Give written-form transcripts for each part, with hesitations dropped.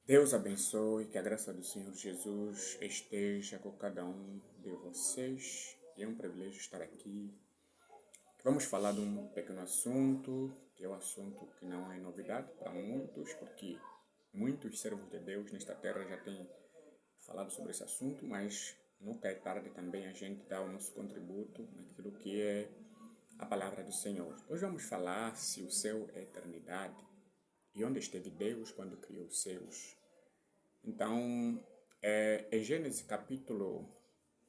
Deus abençoe, que a graça do Senhor Jesus esteja com cada um de vocês. É um privilégio estar aqui. Vamos falar de um pequeno assunto, que é um assunto que não é novidade para muitos, porque muitos servos de Deus nesta terra já têm falado sobre esse assunto, mas nunca é tarde também a gente dar o nosso contributo naquilo que é a palavra do Senhor. Hoje vamos falar se o céu é eternidade e onde esteve Deus quando criou os céus. Então, em Gênesis capítulo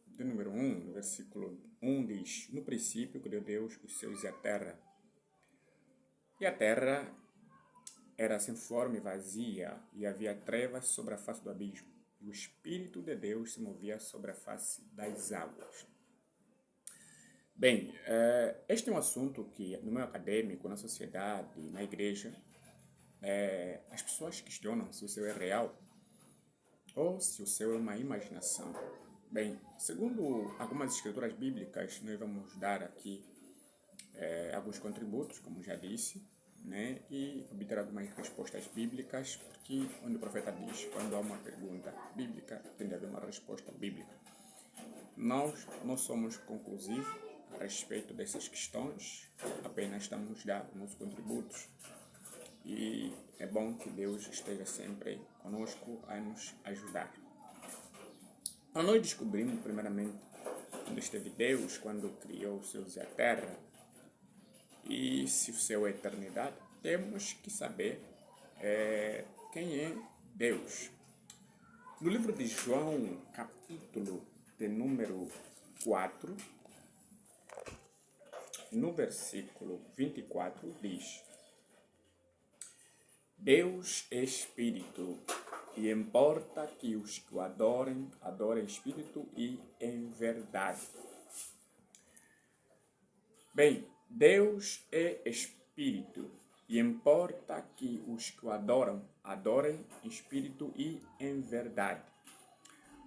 de número 1, versículo 1 diz: No princípio criou Deus os céus e a terra. E a terra era sem forma e vazia, e havia trevas sobre a face do abismo. E o Espírito de Deus se movia sobre a face das águas. Bem, este é um assunto que no meio acadêmico, na sociedade, na igreja, as pessoas questionam se o céu é real ou se o céu é uma imaginação. Bem, segundo algumas escrituras bíblicas, nós vamos dar aqui alguns contributos, como já disse, né, e obter algumas respostas bíblicas, porque onde o profeta diz, quando há uma pergunta bíblica, tem de haver uma resposta bíblica. Nós não somos conclusivos a respeito dessas questões, apenas estamos dando nossos contributos. E é bom que Deus esteja sempre conosco a nos ajudar. Então nós descobrimos primeiramente onde esteve Deus quando criou os céus e a terra. E se o céu é eternidade, temos que saber quem é Deus. No livro de João, capítulo de número 4, no versículo 24, diz: Deus é Espírito, e importa que os que o adorem, adorem Espírito e em verdade. Bem, Deus é Espírito, e importa que os que o adoram, adorem em Espírito e em verdade.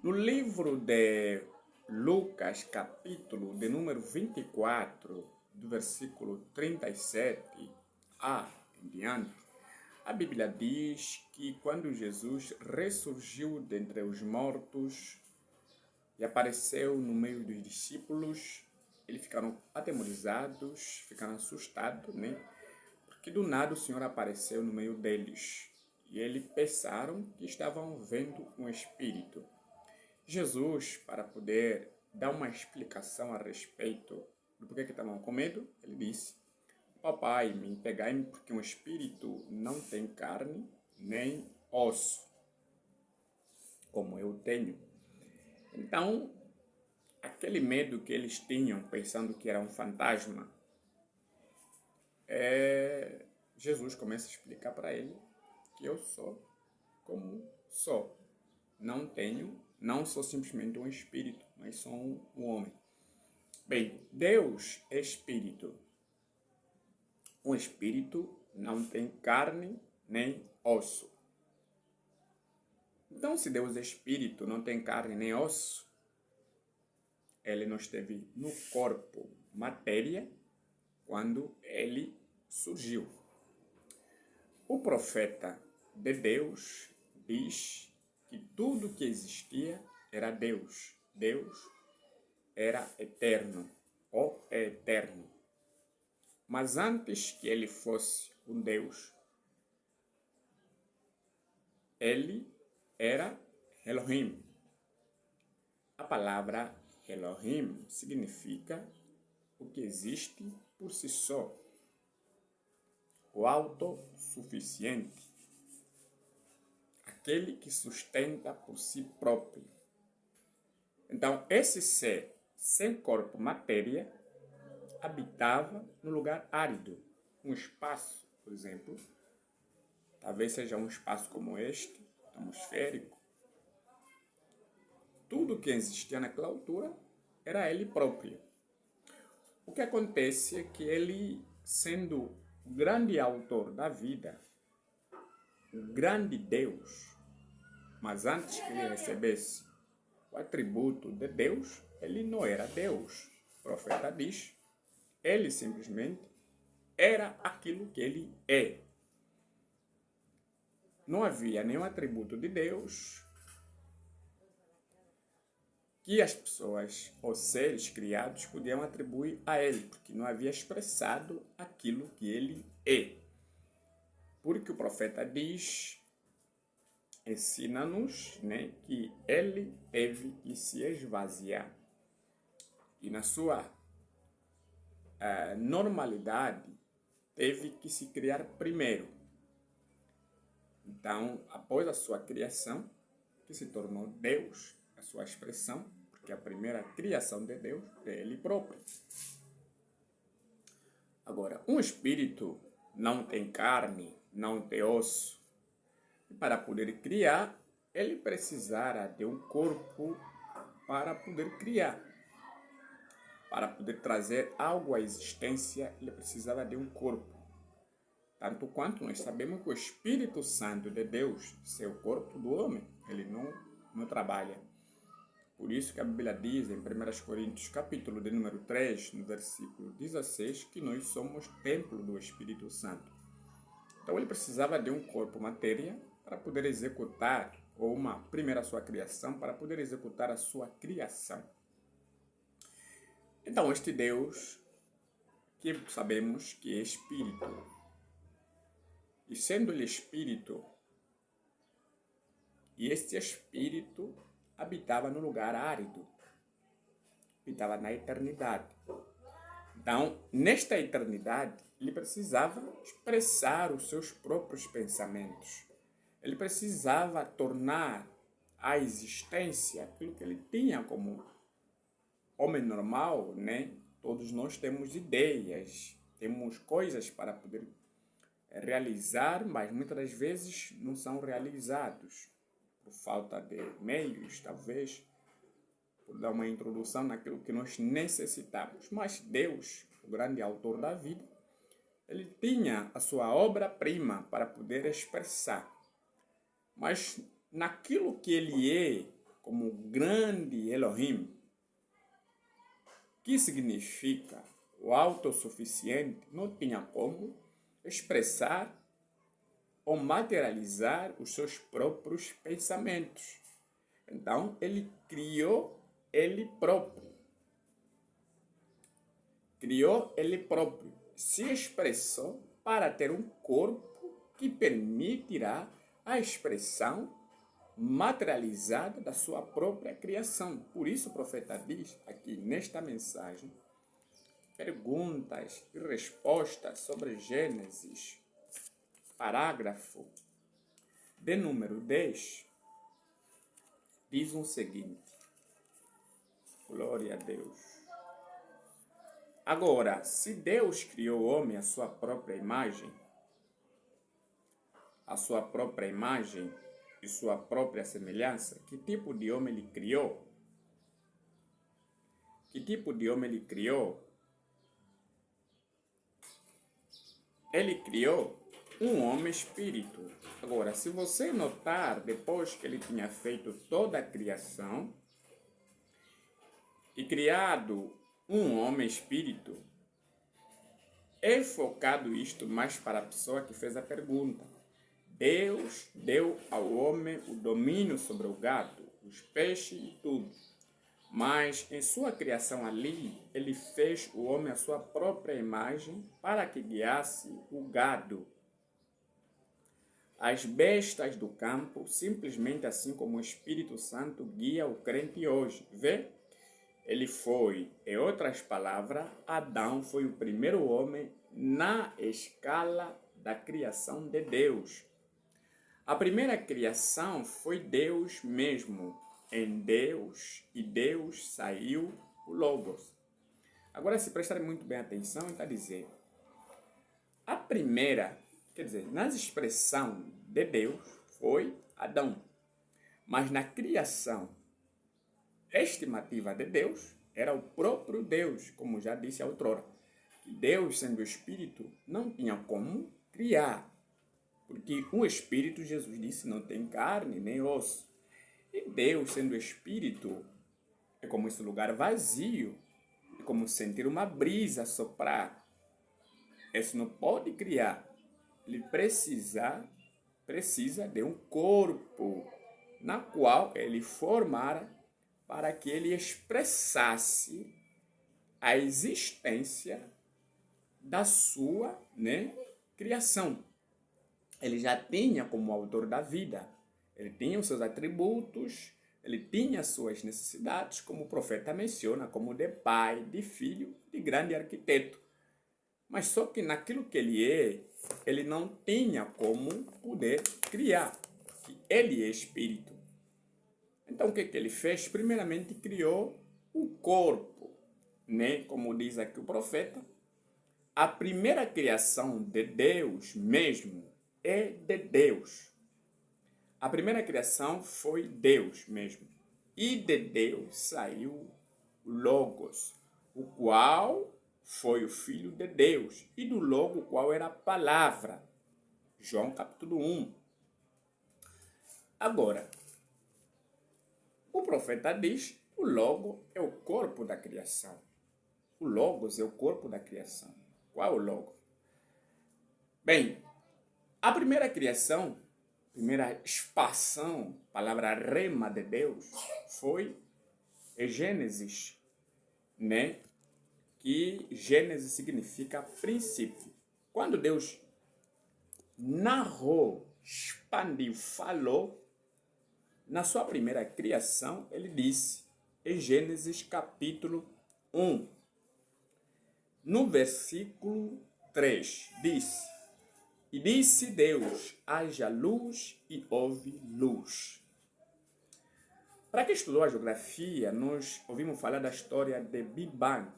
No livro de Lucas, capítulo de número 24, do versículo 37 em diante, a Bíblia diz que quando Jesus ressurgiu dentre os mortos e apareceu no meio dos discípulos, eles ficaram atemorizados, ficaram assustados, né? Porque do nada o Senhor apareceu no meio deles e eles pensaram que estavam vendo um espírito. Jesus, para poder dar uma explicação a respeito do porquê que estavam com medo, ele disse: Papai, me pegai-me porque um espírito não tem carne nem osso, como eu tenho. Então, aquele medo que eles tinham, pensando que era um fantasma, Jesus começa a explicar para ele que eu sou como sou. Não sou simplesmente um espírito, mas sou um homem. Bem, Deus é espírito. Um espírito não tem carne nem osso. Então, se Deus é espírito, não tem carne nem osso, ele não esteve no corpo, matéria, quando ele surgiu. O profeta de Deus diz que tudo que existia era Deus. Deus era eterno ou é eterno. Mas antes que ele fosse um Deus, ele era Elohim. A palavra Elohim significa o que existe por si só, o autossuficiente, aquele que sustenta por si próprio. Então, esse ser sem corpo, matéria, habitava no lugar árido, um espaço, por exemplo, talvez seja um espaço como este, atmosférico. Tudo que existia naquela altura era ele próprio. O que acontece é que ele, sendo o grande autor da vida, o grande Deus, mas antes que ele recebesse o atributo de Deus, ele não era Deus. O profeta diz, ele simplesmente era aquilo que ele é. não havia nenhum atributo de Deus que as pessoas ou seres criados podiam atribuir a ele, porque não havia expressado aquilo que ele é. Porque o profeta diz, ensina-nos, né, que ele teve que se esvaziar. E na sua normalidade, teve que se criar primeiro. Então, após a sua criação, que se tornou Deus, a sua expressão, porque a primeira criação de Deus é Ele próprio. Agora, um espírito não tem carne, não tem osso. E para poder criar, ele precisará de um corpo para poder criar. Para poder trazer algo à existência, ele precisava de um corpo. Tanto quanto nós sabemos que o Espírito Santo de Deus, seu corpo do homem, ele não trabalha. Por isso que a Bíblia diz em 1 Coríntios, capítulo de número 3, no versículo 16, que nós somos templo do Espírito Santo. Então ele precisava de um corpo matéria para poder executar, ou uma primeira sua criação, para poder executar a sua criação. Então este Deus, que sabemos que é Espírito, e sendo ele Espírito, e este Espírito habitava no lugar árido, habitava na eternidade. Então, nesta eternidade, ele precisava expressar os seus próprios pensamentos. Ele precisava tornar à existência aquilo que ele tinha como homem normal, né? Todos nós temos ideias, temos coisas para poder realizar, mas muitas das vezes não são realizados. Por falta de meios, talvez, por dar uma introdução naquilo que nós necessitamos. Mas Deus, o grande autor da vida, ele tinha a sua obra-prima para poder expressar. Mas naquilo que ele é, como grande Elohim, que significa o autossuficiente, não tinha como expressar ou materializar os seus próprios pensamentos. Então, ele criou ele próprio. Criou ele próprio. Se expressou para ter um corpo que permitirá a expressão materializada da sua própria criação. Por isso o profeta diz aqui nesta mensagem, perguntas e respostas sobre Gênesis, parágrafo de número 10, diz o seguinte. Glória a Deus. Agora, se Deus criou o homem à sua própria imagem e sua própria semelhança, que tipo de homem ele criou? Que tipo de homem ele criou? Ele criou um homem espírito. Agora, se você notar, depois que ele tinha feito toda a criação e criado um homem espírito, é focado isto mais para a pessoa que fez a pergunta. Deus deu ao homem o domínio sobre o gado, os peixes e tudo. Mas em sua criação ali, ele fez o homem à sua própria imagem para que guiasse o gado. As bestas do campo, simplesmente assim como o Espírito Santo guia o crente hoje. Vê? Ele foi, em outras palavras, Adão foi o primeiro homem na escala da criação de Deus. A primeira criação foi Deus mesmo, em Deus, e Deus saiu o Logos. Agora, se prestarem muito bem atenção, está dizendo, a primeira, quer dizer, nas expressões de Deus, foi Adão. Mas na criação estimativa de Deus, era o próprio Deus, como já disse outrora. Deus, sendo Espírito, não tinha como criar. Porque o Espírito, Jesus disse, não tem carne nem osso. E Deus, sendo Espírito, é como esse lugar vazio, é como sentir uma brisa soprar. Esse não pode criar. Ele precisa de um corpo, na qual ele formara para que ele expressasse a existência da sua, criação. Ele já tinha como autor da vida, ele tinha os seus atributos, ele tinha suas necessidades, como o profeta menciona, como de pai, de filho, de grande arquiteto. Mas só que naquilo que ele não tinha como poder criar, que ele é espírito. Então o que ele fez? Primeiramente criou o corpo, como diz aqui o profeta. A primeira criação de Deus mesmo é de Deus. A primeira criação foi Deus mesmo. E de Deus saiu o Logos, o qual foi o Filho de Deus. E do Logo, o qual era a palavra. João capítulo 1. Agora, o profeta diz que o Logo é o corpo da criação. O Logos é o corpo da criação. Qual é o Logo? Bem, a primeira criação, primeira expansão, palavra rema de Deus, foi Gênesis, que Gênesis significa princípio. Quando Deus narrou, expandiu, falou, na sua primeira criação, ele disse, em Gênesis capítulo 1, no versículo 3, diz: E disse Deus, haja luz e houve luz. Para quem estudou a geografia, nós ouvimos falar da história de Big Bang,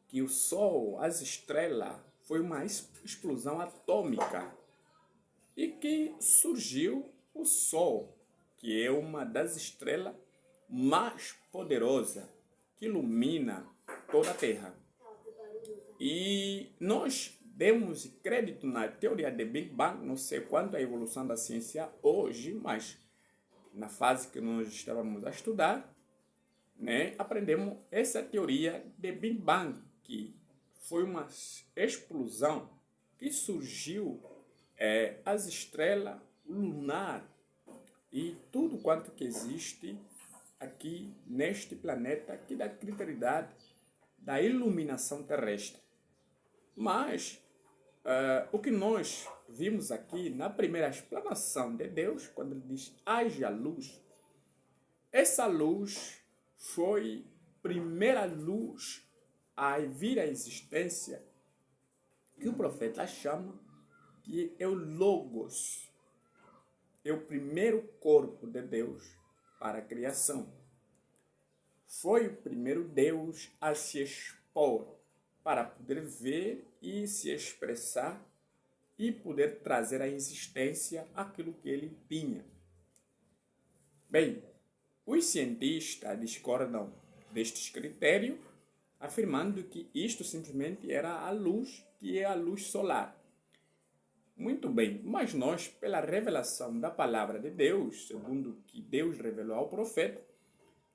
que o Sol, as estrelas, foi uma explosão atômica e que surgiu o Sol, que é uma das estrelas mais poderosas que ilumina toda a Terra. E nós demos crédito na teoria de Big Bang, não sei quanto a evolução da ciência hoje, mas na fase que nós estávamos a estudar, aprendemos essa teoria de Big Bang, que foi uma explosão que surgiu as estrelas, o lunar e tudo quanto que existe aqui neste planeta que dá criteriosidade da iluminação terrestre. Mas o que nós vimos aqui na primeira explanação de Deus, quando ele diz haja luz, essa luz foi a primeira luz a vir à existência que o profeta chama que é o Logos, é o primeiro corpo de Deus para a criação. Foi o primeiro Deus a se expor para poder ver e se expressar e poder trazer à existência aquilo que ele tinha. Bem, os cientistas discordam destes critérios, afirmando que isto simplesmente era a luz, que é a luz solar. Muito bem, mas nós, pela revelação da palavra de Deus, segundo o que Deus revelou ao profeta,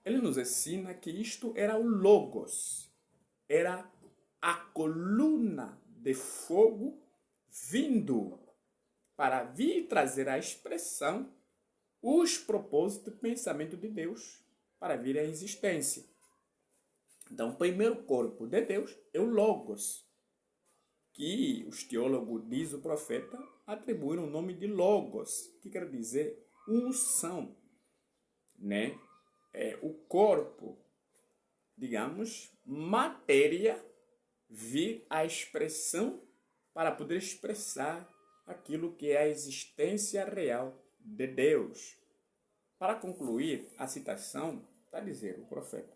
ele nos ensina que isto era o Logos, era a coluna de fogo vindo para vir trazer à expressão os propósitos e pensamento de Deus para vir à existência. Então, o primeiro corpo de Deus é o Logos, que os teólogos, diz o profeta, atribuíram o nome de Logos, que quer dizer unção, É o corpo, digamos, matéria, vir à expressão para poder expressar aquilo que é a existência real de Deus. Para concluir a citação, está a dizer o profeta: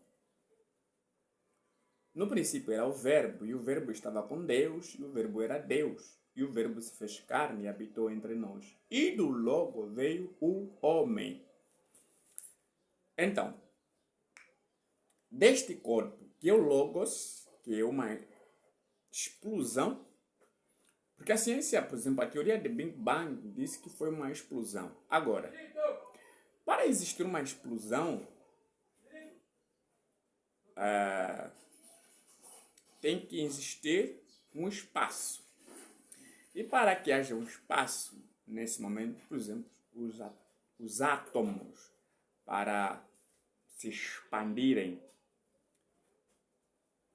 no princípio era o verbo, e o verbo estava com Deus, e o verbo era Deus, e o verbo se fez carne e habitou entre nós. E do Logo veio o homem. Então, deste corpo, que é o Logos, que é uma explosão, porque a ciência, por exemplo, a teoria de Big Bang diz que foi uma explosão. Agora, para existir uma explosão, tem que existir um espaço. E para que haja um espaço, nesse momento, por exemplo, os átomos para se expandirem,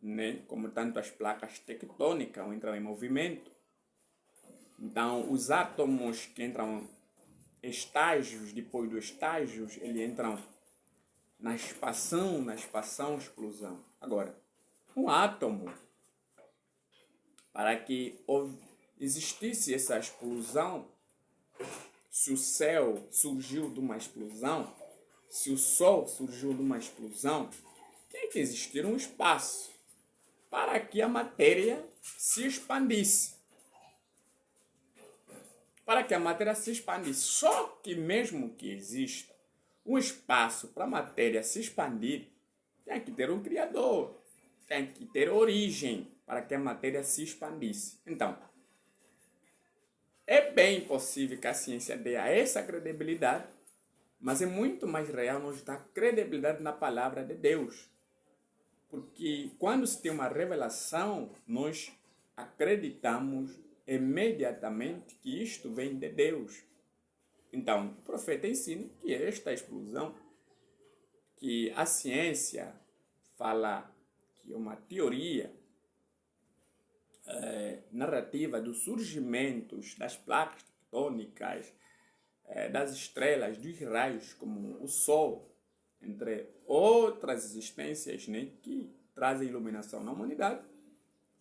né? Como tanto as placas tectônicas entram em movimento. Então, os átomos que entram estágios, depois dos estágios, eles entram na expansão, explosão. Agora, um átomo, para que existisse essa explosão, se o céu surgiu de uma explosão, se o Sol surgiu de uma explosão, tem que existir um espaço para que a matéria se expandisse. Para que a matéria se expandisse. Só que mesmo que exista um espaço para a matéria se expandir, tem que ter um criador, tem que ter origem para que a matéria se expandisse. Então, é bem possível que a ciência dê a essa credibilidade, mas é muito mais real nos dar credibilidade na palavra de Deus. Porque quando se tem uma revelação, nós acreditamos imediatamente que isto vem de Deus. Então, o profeta ensina que esta explosão, que a ciência fala que é uma teoria narrativa dos surgimentos das placas tectônicas, das estrelas, dos raios, como o Sol, entre outras existências, né, que trazem iluminação na humanidade,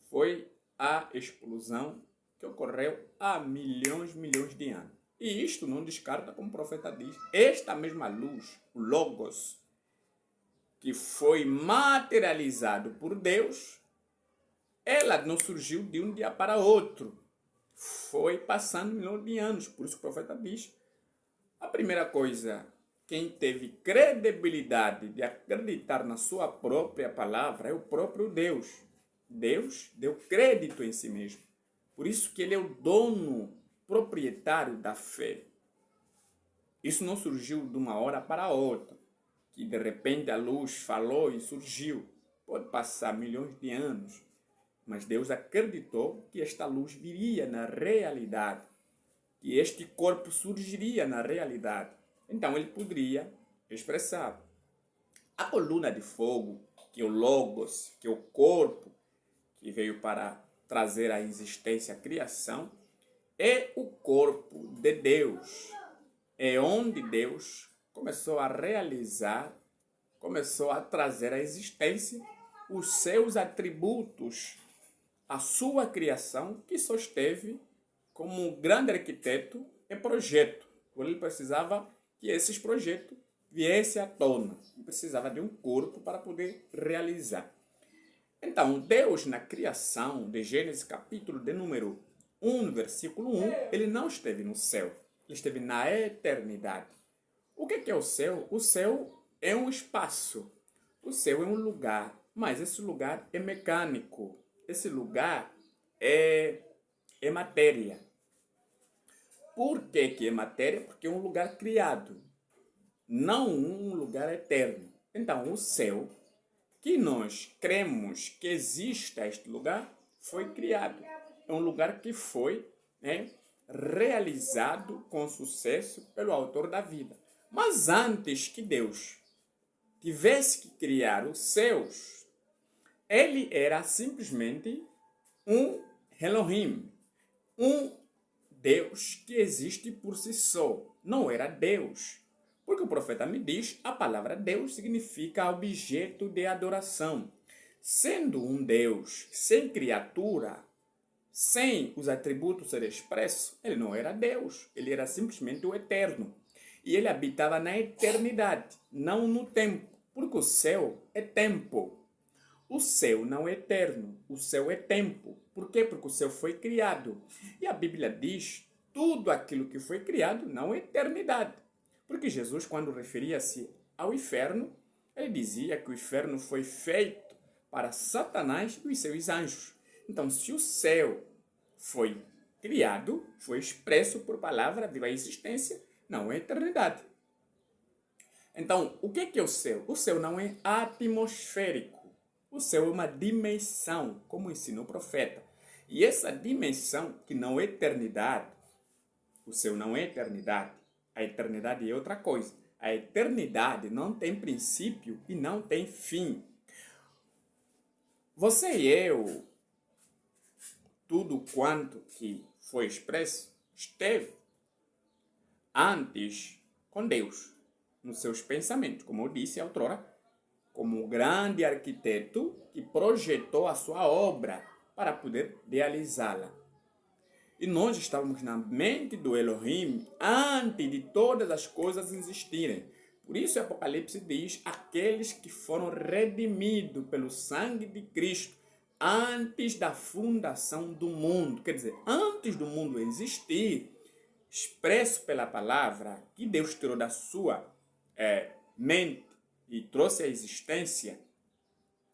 foi a explosão que ocorreu há milhões de anos. E isto não descarta, como o profeta diz, esta mesma luz, o Logos, que foi materializado por Deus, ela não surgiu de um dia para outro. Foi passando milhões de anos. Por isso o profeta diz, a primeira coisa, quem teve credibilidade de acreditar na sua própria palavra é o próprio Deus. Deus deu crédito em si mesmo. Por isso que ele é o dono, proprietário da fé. Isso não surgiu de uma hora para outra, que de repente a luz falou e surgiu. Pode passar milhões de anos, mas Deus acreditou que esta luz viria na realidade, que este corpo surgiria na realidade. Então ele poderia expressar. A coluna de fogo, que é o Logos, que é o corpo, que veio para trazer à existência a criação, é o corpo de Deus. É onde Deus começou a realizar, começou a trazer à existência os seus atributos, a sua criação, que sosteve como um grande arquiteto e projeto. Ele precisava que esses projetos viessem à tona. Ele precisava de um corpo para poder realizar. Então, Deus na criação de Gênesis capítulo de número 1, versículo 1, ele não esteve no céu. Ele esteve na eternidade. O que é o céu? O céu é um espaço. O céu é um lugar, mas esse lugar é mecânico. Esse lugar é matéria. Por que é matéria? Porque é um lugar criado, não um lugar eterno. Então, o céu, que nós cremos que exista este lugar, foi criado. É um lugar que foi realizado com sucesso pelo autor da vida. Mas antes que Deus tivesse que criar os céus, ele era simplesmente um Elohim, um Deus que existe por si só. Não era Deus. Porque o profeta me diz, a palavra Deus significa objeto de adoração. Sendo um Deus sem criatura, sem os atributos ser expressos, ele não era Deus. Ele era simplesmente o eterno. E ele habitava na eternidade, não no tempo. Porque o céu é tempo. O céu não é eterno, o céu é tempo. Por quê? Porque o céu foi criado. E a Bíblia diz, tudo aquilo que foi criado não é eternidade. Porque Jesus, quando referia-se ao inferno, ele dizia que o inferno foi feito para Satanás e os seus anjos. Então, se o céu foi criado, foi expresso por palavra, viva a existência, não é eternidade. Então, o que é o céu? O céu não é atmosférico. O céu é uma dimensão, como ensina o profeta. E essa dimensão, que não é eternidade, O céu não é eternidade. A eternidade é outra coisa. A eternidade não tem princípio e não tem fim. Você e eu, tudo quanto que foi expresso, esteve antes com Deus, nos seus pensamentos, como eu disse outrora, como o grande arquiteto que projetou a sua obra para poder realizá-la. E nós estávamos na mente do Elohim antes de todas as coisas existirem. Por isso, o Apocalipse diz: aqueles que foram redimidos pelo sangue de Cristo antes da fundação do mundo. Quer dizer, antes do mundo existir, expresso pela palavra que Deus tirou da sua mente e trouxe à existência,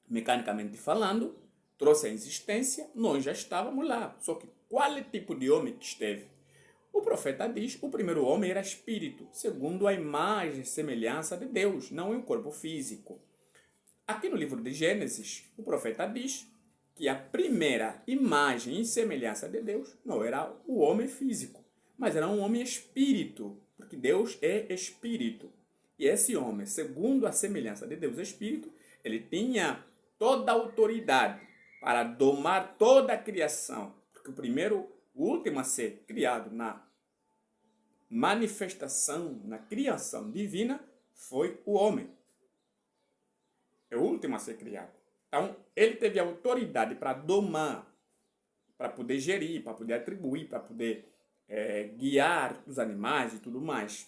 mecanicamente falando, trouxe à existência, nós já estávamos lá. Só que qual é o tipo de homem que esteve? O profeta diz: o primeiro homem era espírito, segundo a imagem e semelhança de Deus, não em um corpo físico. Aqui no livro de Gênesis, o profeta diz que a primeira imagem e semelhança de Deus não era o homem físico, mas era um homem espírito, porque Deus é espírito. E esse homem, segundo a semelhança de Deus espírito, ele tinha toda a autoridade para domar toda a criação, porque o último a ser criado na manifestação, na criação divina, foi o homem. É o último a ser criado. Então, ele teve autoridade para domar, para poder gerir, para poder atribuir, para poder guiar os animais e tudo mais.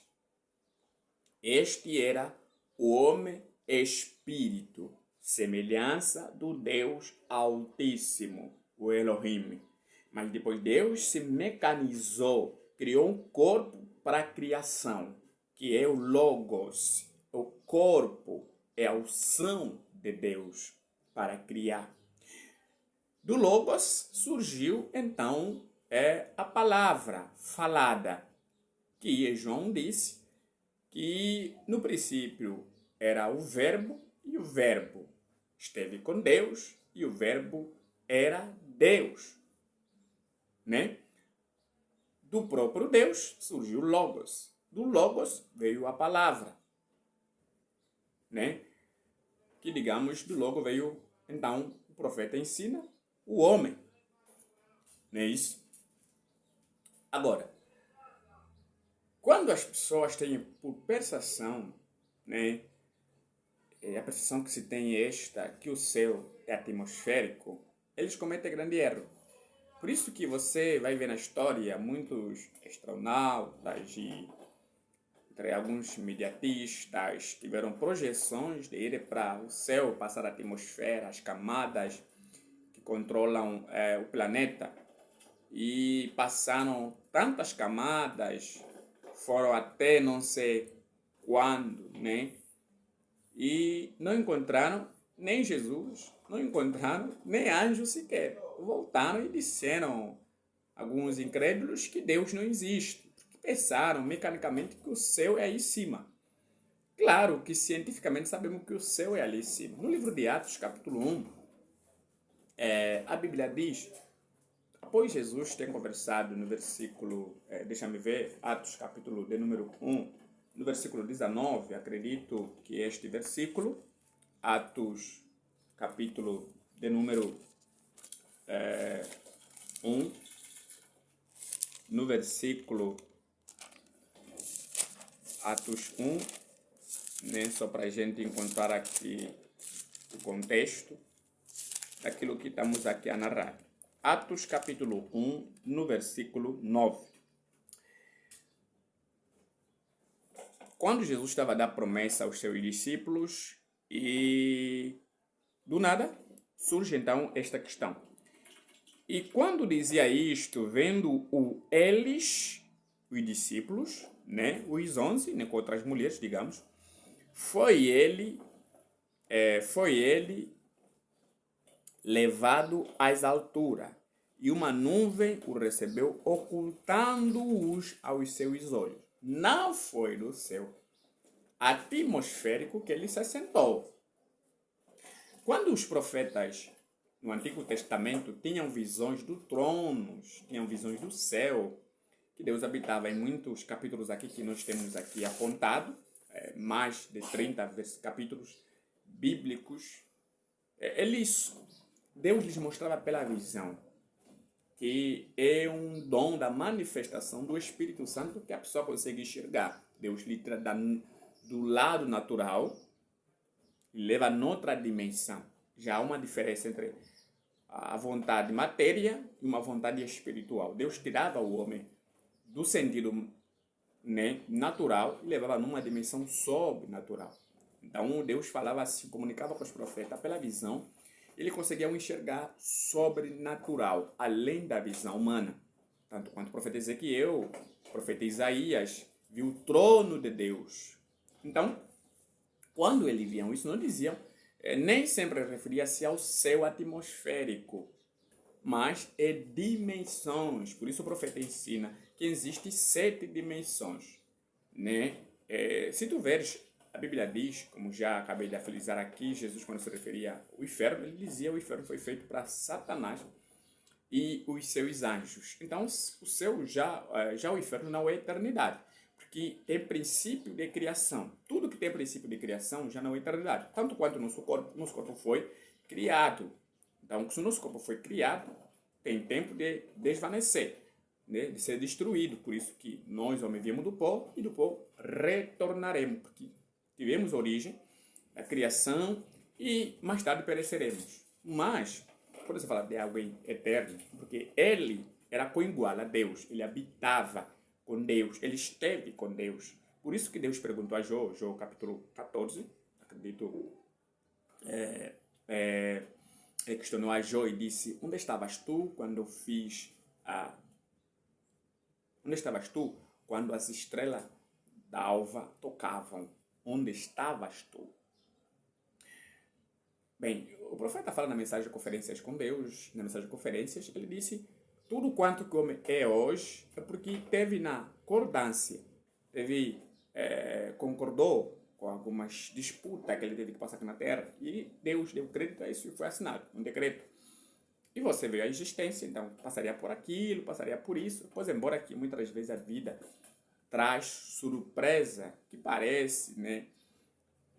Este era o homem espírito, semelhança do Deus Altíssimo, o Elohim. Mas depois Deus se mecanizou, criou um corpo para a criação, que é o Logos. O corpo é a unção de Deus para criar. Do Logos surgiu, então, a palavra falada, que João disse que no princípio era o verbo, e o verbo esteve com Deus, e o verbo era Deus. Né? Do próprio Deus surgiu o Logos. Do Logos veio a palavra. Né? Que, digamos, do Logos veio, então, o profeta ensina o homem. Não é isso? Agora, quando as pessoas têm por percepção, né, a percepção que se tem é esta, que o céu é atmosférico, eles cometem grande erro. Por isso que você vai ver na história muitos astronautas e alguns imediatistas tiveram projeções de ir para o céu, passar a atmosfera, as camadas que controlam o planeta, e passaram tantas camadas, foram até não sei quando, né? E não encontraram nem Jesus, não encontraram nem anjos sequer. Voltaram e disseram, alguns incrédulos, que Deus não existe. Porque pensaram mecanicamente que o céu é aí em cima. Claro que cientificamente sabemos que o céu é ali em cima. No livro de Atos, capítulo 1, a Bíblia diz, após Jesus ter conversado no versículo, deixa-me ver, Atos capítulo de número 1, no versículo 19, acredito que este versículo, Atos capítulo de número 1, no versículo Atos 1, né, só para a gente encontrar aqui o contexto daquilo que estamos aqui a narrar. Atos capítulo 1, no versículo 9. Quando Jesus estava a dar promessa aos seus discípulos e do nada surge então esta questão. E quando dizia isto, vendo eles, os discípulos, né, os 11, né, com outras mulheres, digamos, foi ele levado às alturas, e uma nuvem o recebeu, ocultando-os aos seus olhos. Não foi do céu atmosférico que ele se assentou. Quando os profetas no Antigo Testamento tinham visões do trono, tinham visões do céu, que Deus habitava em muitos capítulos aqui que nós temos aqui apontado, mais de 30 capítulos bíblicos. Deus lhes mostrava pela visão, que é um dom da manifestação do Espírito Santo que a pessoa consegue enxergar. Deus lhe traz do lado natural e leva a noutra dimensão. Já há uma diferença entre a vontade matéria e uma vontade espiritual. Deus tirava o homem do sentido, né, natural e levava numa dimensão sobrenatural. Então Deus falava assim, comunicava com os profetas pela visão. Ele conseguia enxergar sobrenatural, além da visão humana. Tanto quanto o profeta Ezequiel, o profeta Isaías, viu o trono de Deus. Então, quando eles viam isso, não diziam, nem sempre referia-se ao céu atmosférico, mas dimensões. Por isso o profeta ensina que existem 7 dimensões. Né? Se tu veres, a Bíblia diz, como já acabei de frisar aqui, Jesus, quando se referia ao inferno, ele dizia que o inferno foi feito para Satanás e os seus anjos. Então, já o inferno não é eternidade, porque tem princípio de criação. Tudo que tem princípio de criação já não é eternidade. Tanto quanto nosso corpo foi criado. Então, se o nosso corpo foi criado, tem tempo de desvanecer, né? De ser destruído. Por isso que nós, homens, viemos do pó e do pó retornaremos, porque tivemos origem, a criação e mais tarde pereceremos. Mas, quando você fala de alguém eterno, porque ele era coigual a Deus, ele habitava com Deus, ele esteve com Deus. Por isso que Deus perguntou a Jó, capítulo 14, acredito, ele questionou a Jó e disse, onde estavas tu quando as estrelas da alva tocavam? Onde estavas tu? Bem, o profeta fala na mensagem de conferências com Deus, na mensagem de conferências, ele disse, tudo quanto que o homem é hoje é porque teve na concordância, concordou com algumas disputas que ele teve que passar aqui na Terra, e Deus deu crédito a isso e foi assinado um decreto. E você veio à existência, então passaria por aquilo, passaria por isso, pois embora que muitas vezes a vida traz surpresa que parece, né,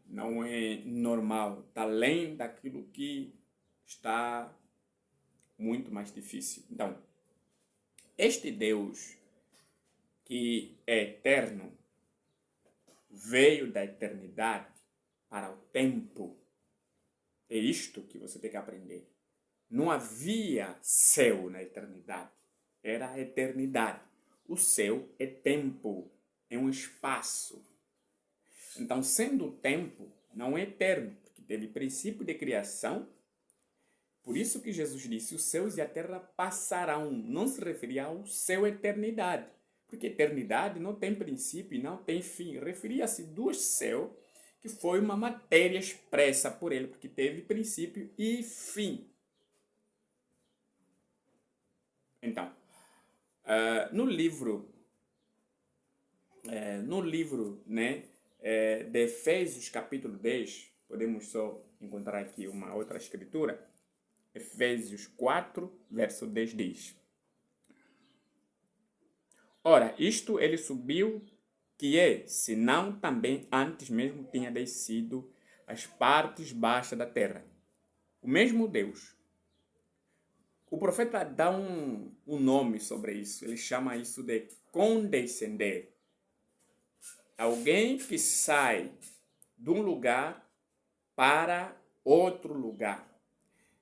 não é normal, está além daquilo que está muito mais difícil. Então, este Deus que é eterno veio da eternidade para o tempo. É isto que você tem que aprender. Não havia céu na eternidade, era a eternidade. O céu é tempo, é um espaço. Então, sendo o tempo, não é eterno, porque teve princípio de criação. Por isso que Jesus disse, os céus e a terra passarão. Não se referia ao céu eternidade, porque eternidade não tem princípio e não tem fim. Referia-se do céu, que foi uma matéria expressa por ele, porque teve princípio e fim. Então, no livro, né, de Efésios, capítulo 10, podemos só encontrar aqui uma outra escritura. Efésios 4, verso 10 diz: ora, isto ele subiu, que é, se não também antes mesmo tinha descido as partes baixas da terra. O mesmo Deus. O profeta dá um nome sobre isso. Ele chama isso de condescender. Alguém que sai de um lugar para outro lugar.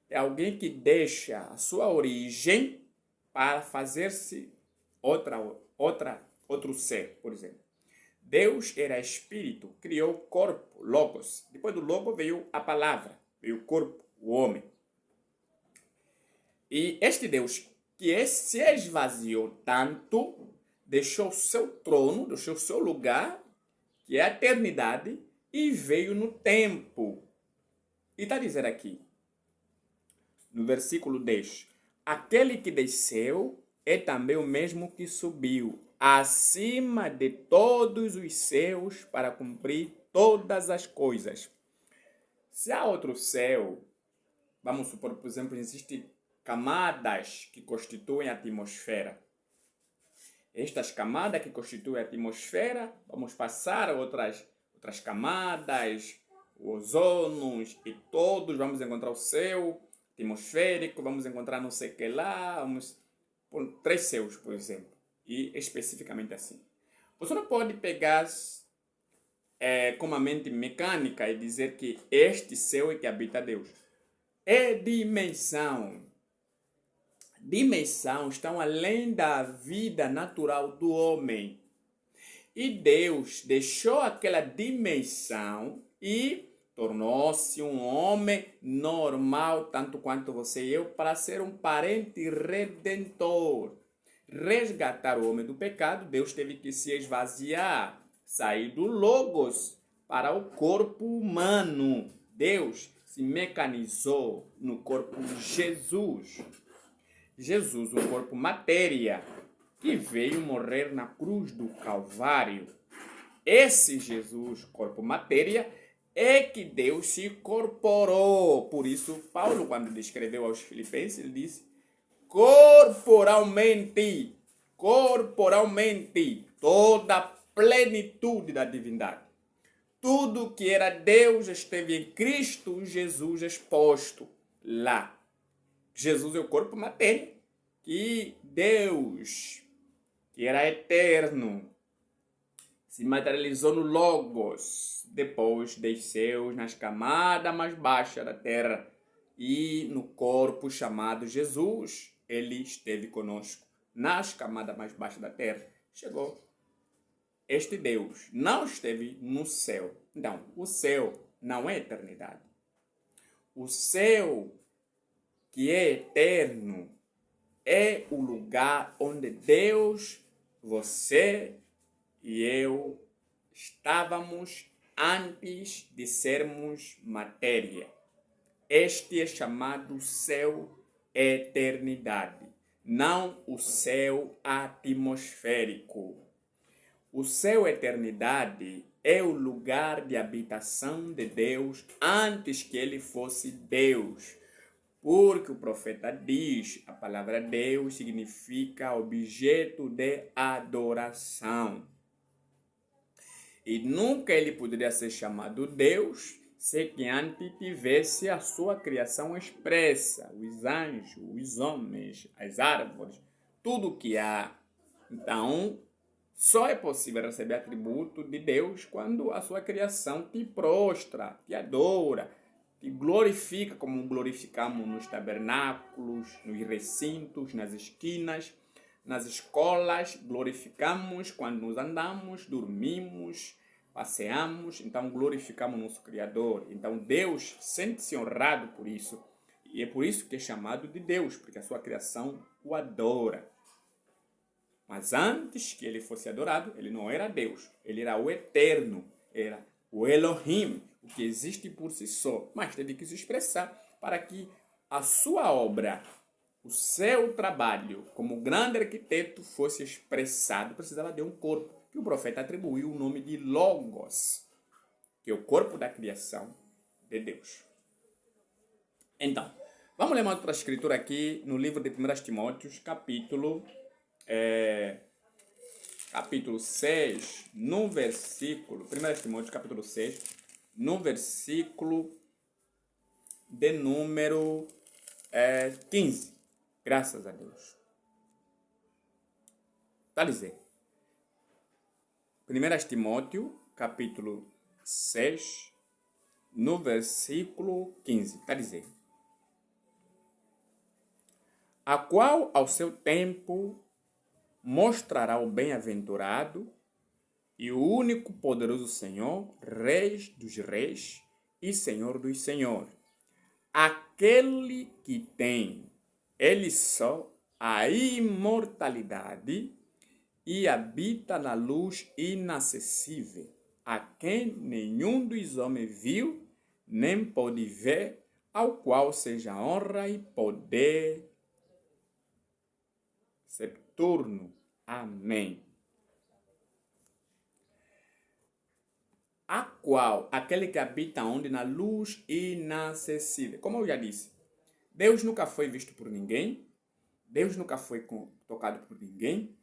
É alguém que deixa a sua origem para fazer-se outro ser, por exemplo. Deus era espírito, criou corpo, logos. Depois do logo veio a palavra, veio o corpo, o homem. E este Deus que se esvaziou tanto, deixou o seu trono, deixou o seu lugar, que é a eternidade, e veio no tempo. E está a dizer aqui, no versículo 10, aquele que desceu é também o mesmo que subiu acima de todos os céus para cumprir todas as coisas. Se há outro céu, vamos supor, por exemplo, existem camadas que constituem a atmosfera. estas camadas que constituem a atmosfera, vamos passar a outras camadas, ozônios e todos, vamos encontrar o céu atmosférico, vamos encontrar não sei o que lá, por 3 céus, por exemplo, e especificamente assim. Você não pode pegar com uma mente mecânica e dizer que este céu é que habita Deus. É dimensão. Dimensão estão além da vida natural do homem. E Deus deixou aquela dimensão e tornou-se um homem normal, tanto quanto você e eu, para ser um parente redentor. Resgatar o homem do pecado, Deus teve que se esvaziar, sair do Logos para o corpo humano. Deus se mecanizou no corpo de Jesus. Jesus, o corpo matéria, que veio morrer na cruz do Calvário. Esse Jesus, corpo matéria, é que Deus se incorporou. Por isso, Paulo, quando descreveu aos Filipenses, ele disse: corporalmente, toda a plenitude da divindade. Tudo que era Deus esteve em Cristo Jesus exposto lá. Jesus é o corpo matéria, que Deus, que era eterno, se materializou no Logos, depois desceu nas camadas mais baixas da terra e no corpo chamado Jesus, ele esteve conosco nas camadas mais baixas da terra. Chegou. Este Deus não esteve no céu. Então, o céu não é eternidade. O céu, que é eterno, é o lugar onde Deus, você e eu estávamos antes de sermos matéria. Este é chamado céu eternidade, não o céu atmosférico. O céu eternidade é o lugar de habitação de Deus antes que ele fosse Deus. Porque o profeta diz, a palavra Deus significa objeto de adoração. E nunca ele poderia ser chamado Deus se que antes tivesse a sua criação expressa, os anjos, os homens, as árvores, tudo que há. Então, só é possível receber atributo de Deus quando a sua criação te prostra, te adora, te glorifica, como glorificamos nos tabernáculos, nos recintos, nas esquinas, nas escolas. Glorificamos quando nos andamos, dormimos, passeamos. Então glorificamos nosso Criador. Então Deus sente-se honrado por isso. E é por isso que é chamado de Deus, porque a sua criação o adora. Mas antes que ele fosse adorado, ele não era Deus. Ele era o eterno, era o Elohim, o que existe por si só. Mas teve que se expressar para que a sua obra, o seu trabalho como grande arquiteto fosse expressado. Precisava de um corpo, que o profeta atribuiu o nome de Logos, que é o corpo da criação de Deus. Então, vamos ler mais outra escritura aqui no livro de 1 Timóteo, capítulo 6, no versículo, 1 Timóteo capítulo 6, no versículo de número 15. Graças a Deus. Está a dizer, 1 Timóteo capítulo 6, no versículo 15. Está a dizer, a qual ao seu tempo mostrará o bem-aventurado e o único poderoso Senhor, Reis dos reis e Senhor dos senhores, aquele que tem, ele só, a imortalidade e habita na luz inacessível, a quem nenhum dos homens viu, nem pode ver, ao qual seja honra e poder septurno. Amém. A qual, aquele que habita onde? Na luz inacessível. Como eu já disse, Deus nunca foi visto por ninguém. Deus nunca foi tocado por ninguém.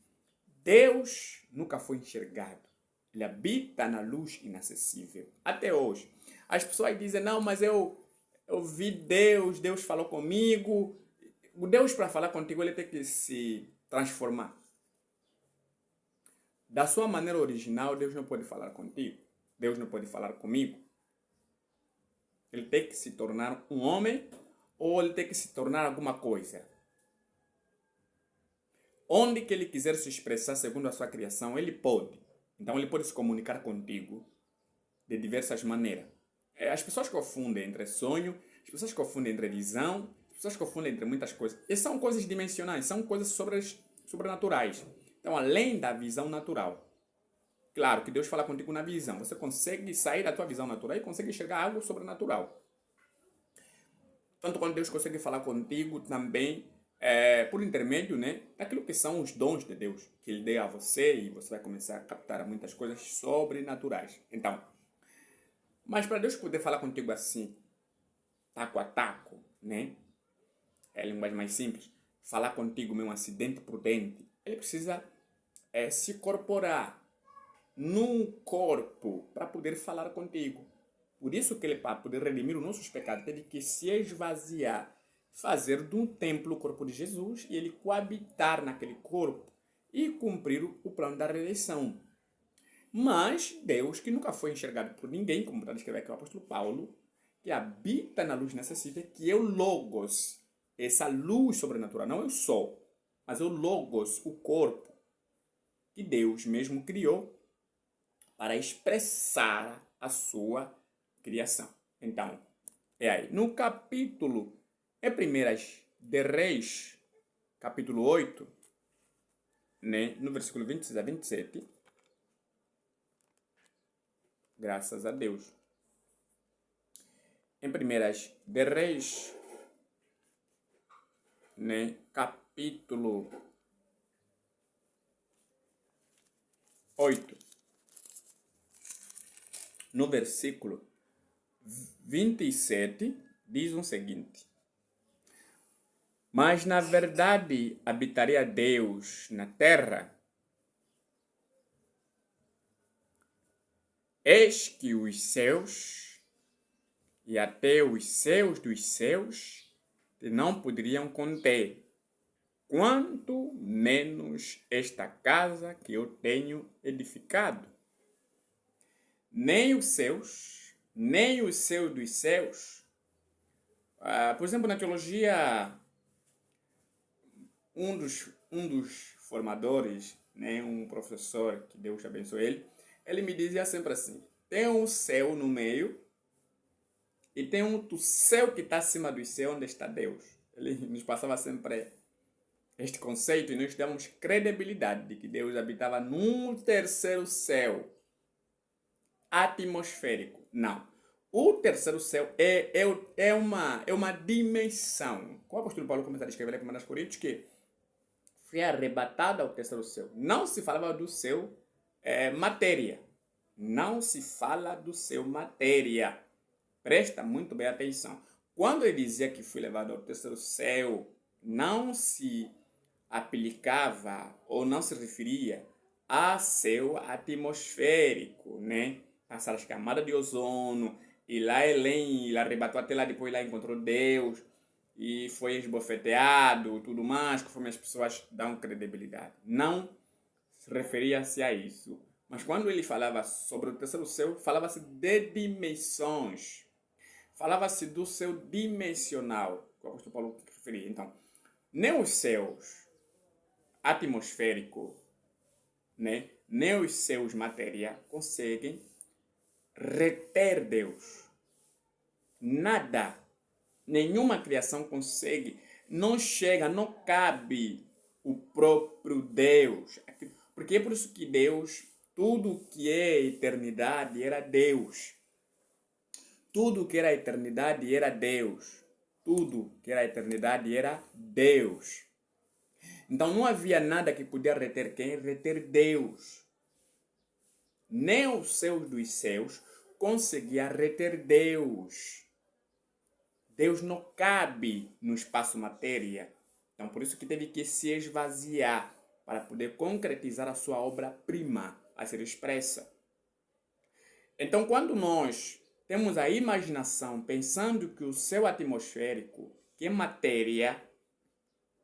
Deus nunca foi enxergado. Ele habita na luz inacessível. Até hoje. As pessoas dizem, não, mas eu vi Deus, Deus falou comigo. O Deus, para falar contigo, ele tem que se transformar. Da sua maneira original, Deus não pode falar contigo. Deus não pode falar comigo. Ele tem que se tornar um homem ou ele tem que se tornar alguma coisa. Onde que ele quiser se expressar segundo a sua criação, ele pode. Então ele pode se comunicar contigo de diversas maneiras. As pessoas confundem entre sonho, as pessoas confundem entre visão, as pessoas confundem entre muitas coisas. E são coisas dimensionais, são coisas sobrenaturais. Então, além da visão natural. Claro que Deus fala contigo na visão. Você consegue sair da tua visão natural e consegue enxergar algo sobrenatural. Tanto quando Deus consegue falar contigo também por intermédio, né, daquilo que são os dons de Deus que Ele deu a você e você vai começar a captar muitas coisas sobrenaturais. Então, mas para Deus poder falar contigo assim, taco a taco, né, é a linguagem mais simples, falar contigo mesmo assim, dente por dente, Ele precisa se incorporar num corpo para poder falar contigo. Por isso que Ele, para poder redimir os nossos pecados, teve que se esvaziar, fazer de um templo o corpo de Jesus e ele coabitar naquele corpo e cumprir o plano da redenção. Mas Deus, que nunca foi enxergado por ninguém, como está descrevendo aqui o apóstolo Paulo, que habita na luz inacessível, que é o Logos, essa luz sobrenatural, não é o Sol, mas é o Logos, o corpo, que Deus mesmo criou para expressar a sua criação. Então, é aí. No capítulo, é Primeiras de Reis, capítulo 8, né, no versículo 26 a 27, graças a Deus. Em Primeiras de Reis, né, capítulo 8, no versículo 27, diz o seguinte: mas na verdade habitaria Deus na terra, eis que os céus e até os céus dos céus não poderiam conter, quanto menos esta casa que eu tenho edificado. Nem os céus, nem os céus dos céus. Por exemplo, na teologia, um dos formadores, né, um professor, que Deus abençoe ele me dizia sempre assim: tem um céu no meio e tem outro céu que está acima do céu, onde está Deus. Ele nos passava sempre este conceito e nós damos credibilidade de que Deus habitava num terceiro céu atmosférico. Não. O terceiro céu é uma dimensão. Como o apóstolo Paulo começa a descrever aqui em 1 Coríntios, que foi arrebatada ao terceiro céu. Não se falava do céu matéria. Não se fala do céu matéria. Presta muito bem atenção. Quando ele dizia que foi levado ao terceiro céu, não se aplicava ou não se referia a céu atmosférico, né? Passar as camadas de ozono, e lá ele arrebatou até lá, depois lá encontrou Deus, e foi esbofeteado, tudo mais, conforme as pessoas dão credibilidade. Não se referia-se a isso. Mas quando ele falava sobre o terceiro céu, falava-se de dimensões. Falava-se do céu dimensional, que o apóstolo Paulo referia. Então, nem os céus atmosféricos, né, nem os céus matéria conseguem reter Deus. Nada, nenhuma criação consegue, não chega, não cabe o próprio Deus. Porque é por isso que Deus, tudo que é eternidade era Deus. Tudo que era eternidade era Deus. Tudo que era eternidade era Deus. Então não havia nada que podia reter quem? Reter Deus. Nem os céus dos céus conseguia reter Deus. Deus não cabe no espaço matéria. Então por isso que teve que se esvaziar. para poder concretizar a sua obra-prima a ser expressa. Então, quando nós temos a imaginação pensando que o céu atmosférico, que é matéria,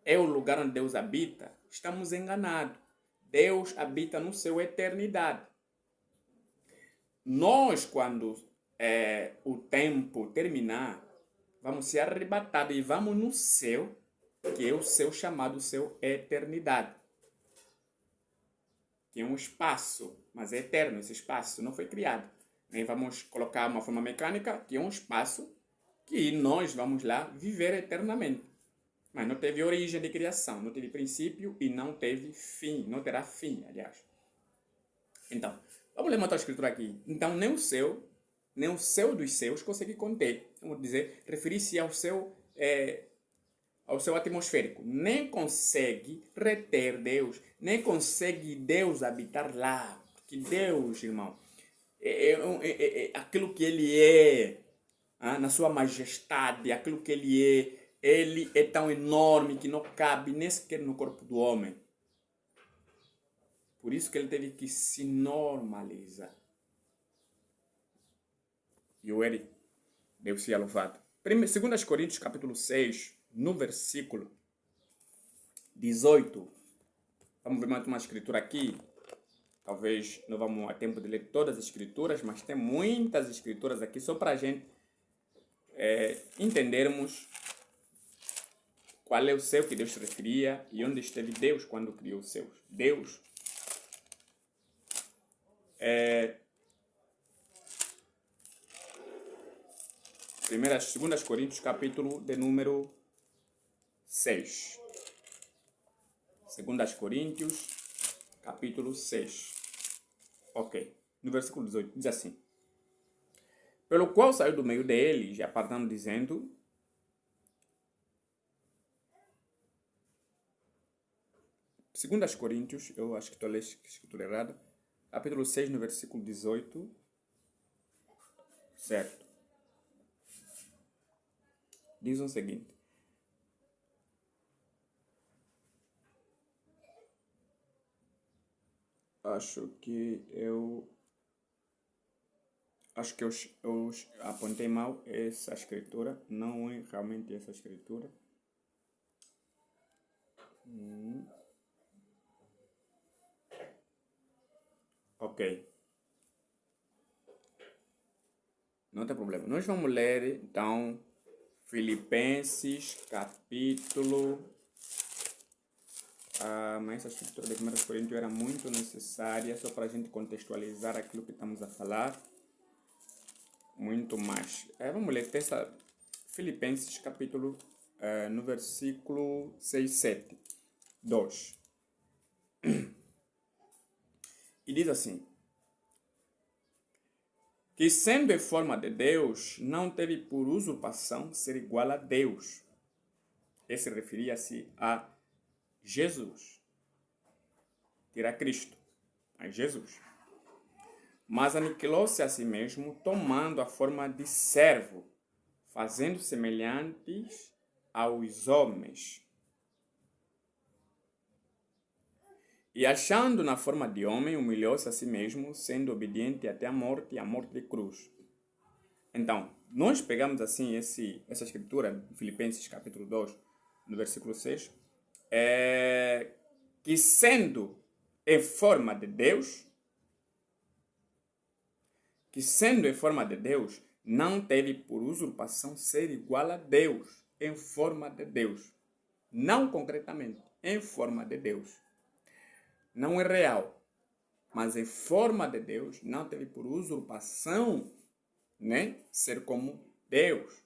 é o lugar onde Deus habita, estamos enganados. Deus habita no céu eternidade. Nós, quando o tempo terminar, vamos ser arrebatados e vamos no céu, que é o céu chamado céu eternidade. Que é um espaço, mas é eterno esse espaço, não foi criado. Nem vamos colocar uma forma mecânica, que é um espaço que nós vamos lá viver eternamente. Mas não teve origem de criação, não teve princípio e não teve fim, não terá fim, aliás. Então, vamos ler uma outra escritura aqui. Então, nem o céu dos céus consegue conter. Vamos dizer, referir-se ao céu atmosférico. Nem consegue reter Deus, nem consegue Deus habitar lá. Porque Deus, irmão, é aquilo que Ele é, na sua majestade, aquilo que Ele é tão enorme que não cabe nem sequer no corpo do homem. Por isso que Ele teve que se normalizar. E o Ele, Deus seja louvado. 2 Coríntios capítulo 6, no versículo 18. Vamos ver mais uma escritura aqui. Talvez não vamos a tempo de ler todas as escrituras, mas tem muitas escrituras aqui só para a gente entendermos qual é o céu que Deus se referia e onde esteve Deus quando criou os céus. Deus 2 Coríntios, capítulo de número 6. 2 Coríntios, capítulo 6. Ok. No versículo 18, diz assim. Pelo qual saiu do meio dele, já partando dizendo... Segundas Coríntios, eu acho que estou a ler a escritura errada. Capítulo 6, no versículo 18. Certo. Diz o seguinte. Acho que eu apontei mal essa escritura. Não é realmente essa escritura. Ok. Não tem problema. Nós vamos ler, então, Filipenses, capítulo... mas essa escritura de 1 Coríntios era muito necessária, só para a gente contextualizar aquilo que estamos a falar. Muito mais. Vamos ler Filipenses, capítulo, no versículo 6, 7, 2. E diz assim, que sendo em forma de Deus, não teve por usurpação ser igual a Deus. Esse referia-se a Jesus. Era Cristo, a Jesus. Mas aniquilou-se a si mesmo, tomando a forma de servo, fazendo semelhantes aos homens. E achando na forma de homem, humilhou-se a si mesmo, sendo obediente até a morte de cruz. Então, nós pegamos assim essa escritura, Filipenses capítulo 2, no versículo 6, que sendo em forma de Deus, não teve por usurpação ser igual a Deus, em forma de Deus. Não concretamente, em forma de Deus. Não é real, mas em forma de Deus, não teve por usurpação, né, ser como Deus,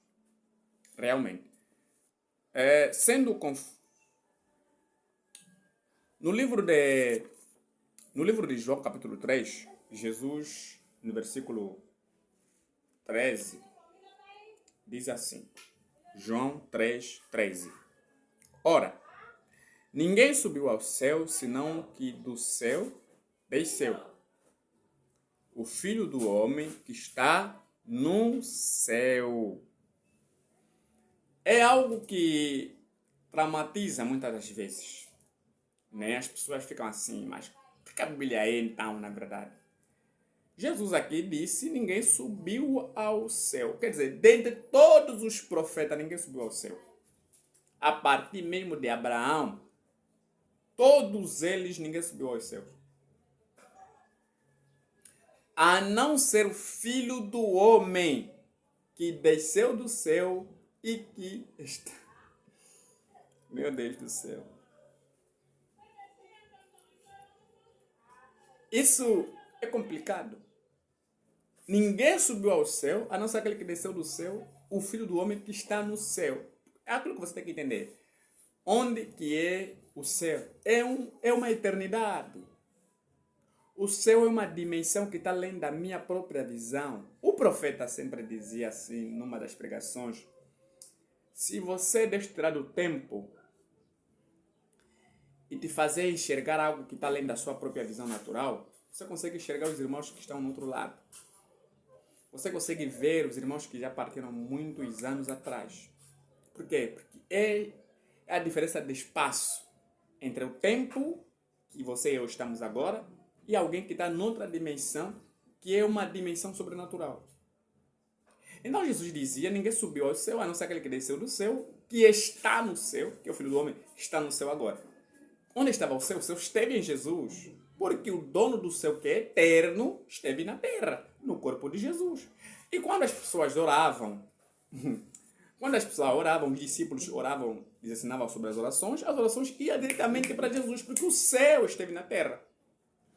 realmente. No livro de João, capítulo 3, Jesus, no versículo 13, diz assim, João 3, 13. Ora, ninguém subiu ao céu, senão que do céu desceu. O Filho do Homem que está no céu. É algo que traumatiza muitas das vezes. né? As pessoas ficam assim, mas por que a Bíblia é então, na verdade? Jesus aqui disse, ninguém subiu ao céu. Quer dizer, dentre todos os profetas, ninguém subiu ao céu. A partir mesmo de Abraão, todos eles, ninguém subiu aos céus. A não ser o Filho do Homem, que desceu do céu e que está... Meu Deus do céu. Isso é complicado. Ninguém subiu ao céu, a não ser aquele que desceu do céu, o Filho do Homem que está no céu. É aquilo que você tem que entender. Onde que é o céu? É uma eternidade. O céu é uma dimensão que está além da minha própria visão. O profeta sempre dizia assim, numa das pregações, se você tirar do tempo e te fazer enxergar algo que está além da sua própria visão natural, você consegue enxergar os irmãos que estão no outro lado. Você consegue ver os irmãos que já partiram muitos anos atrás. Por quê? Porque é a diferença de espaço entre o tempo que você e eu estamos agora e alguém que está noutra dimensão, que é uma dimensão sobrenatural. Então Jesus dizia, ninguém subiu ao céu, a não ser aquele que desceu do céu, que está no céu, que é o Filho do Homem, está no céu agora. Onde estava o céu? O céu esteve em Jesus. Porque o dono do céu, que é eterno, esteve na terra, no corpo de Jesus. E quando as pessoas oravam, os discípulos oravam, eles ensinavam sobre as orações iam diretamente para Jesus, porque o céu esteve na terra.